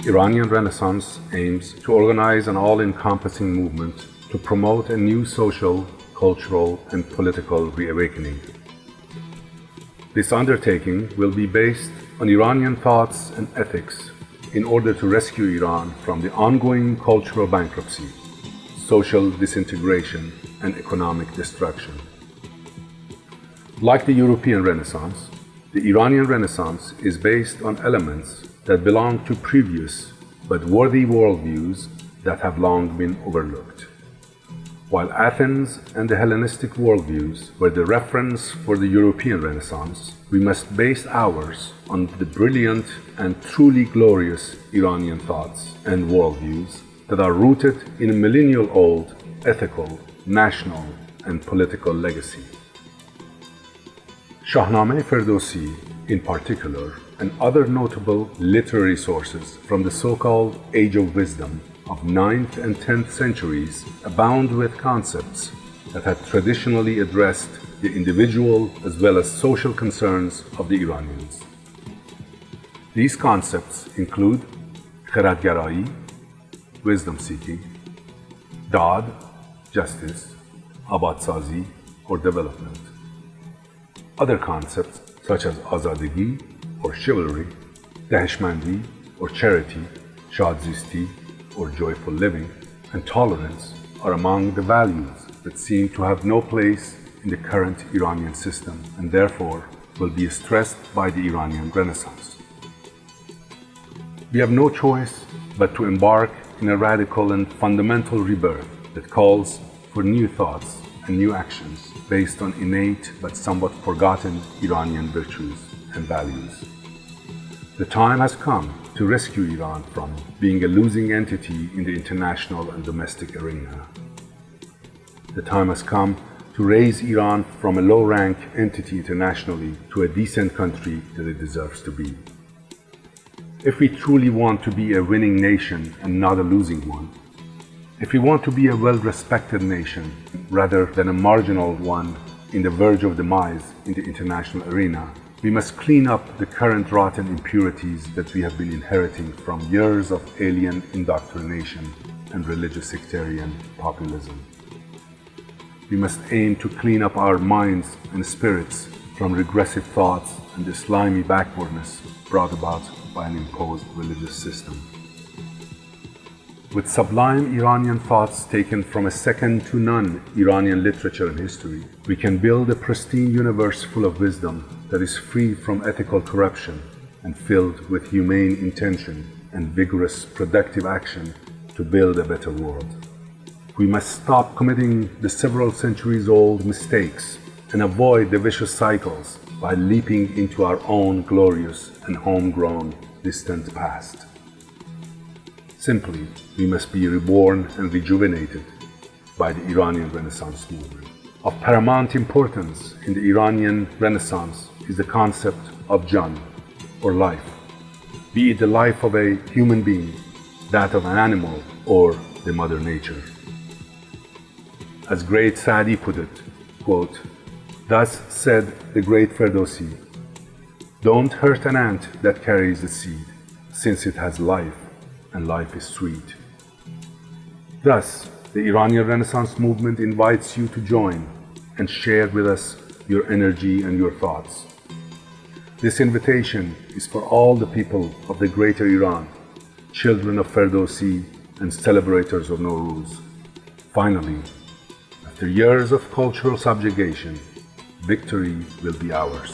Iranian Renaissance aims to organize an all-encompassing movement to promote a new social, cultural, and political reawakening. This undertaking will be based on Iranian thoughts and ethics in order to rescue Iran from the ongoing cultural bankruptcy, social disintegration, and economic destruction. Like the European Renaissance, the Iranian Renaissance is based on elements that belong to previous but worthy worldviews that have long been overlooked. While Athens and the Hellenistic worldviews were the reference for the European Renaissance, we must base ours on the brilliant and truly glorious Iranian thoughts and worldviews that are rooted in a millennial-old ethical, national, and political legacy. Shahnameh Ferdowsi, in particular, and other notable literary sources from the so-called Age of Wisdom of 9th and 10th centuries abound with concepts that had traditionally addressed the individual as well as social concerns of the Iranians. These concepts include kheradgarai, wisdom-seeking, dad, justice, abadsazi, or development. Other concepts such as azadegi, or chivalry, daheshmandi, or charity, shadzisti, or joyful living, and tolerance are among the values that seem to have no place in the current Iranian system and therefore will be stressed by the Iranian Renaissance. We have no choice but to embark in a radical and fundamental rebirth that calls for new thoughts and new actions based on innate but somewhat forgotten Iranian virtues and values. The time has come to rescue Iran from being a losing entity in the international and domestic arena. The time has come to raise Iran from a low-rank entity internationally to a decent country that it deserves to be. If we truly want to be a winning nation and not a losing one, if we want to be a well-respected nation rather than a marginal one in the verge of demise in the international arena, we must clean up the current rotten impurities that we have been inheriting from years of alien indoctrination and religious sectarian populism. We must aim to clean up our minds and spirits from regressive thoughts and the slimy backwardness brought about by an imposed religious system. With sublime Iranian thoughts taken from a second-to-none Iranian literature and history, we can build a pristine universe full of wisdom that is free from ethical corruption and filled with humane intention and vigorous, productive action to build a better world. We must stop committing the several centuries-old mistakes and avoid the vicious cycles by leaping into our own glorious and homegrown distant past. Simply, we must be reborn and rejuvenated by the Iranian Renaissance movement. Of paramount importance in the Iranian Renaissance is the concept of Jan, or life, be it the life of a human being, that of an animal, or the Mother Nature. As great Sa'di put it, quote, "Thus said the great Ferdowsi, don't hurt an ant that carries the seed, since it has life, and life is sweet." Thus, the Iranian Renaissance movement invites you to join and share with us your energy and your thoughts. This invitation is for all the people of the greater Iran, children of Ferdowsi and celebrators of Nowruz. Finally, after years of cultural subjugation, victory will be ours.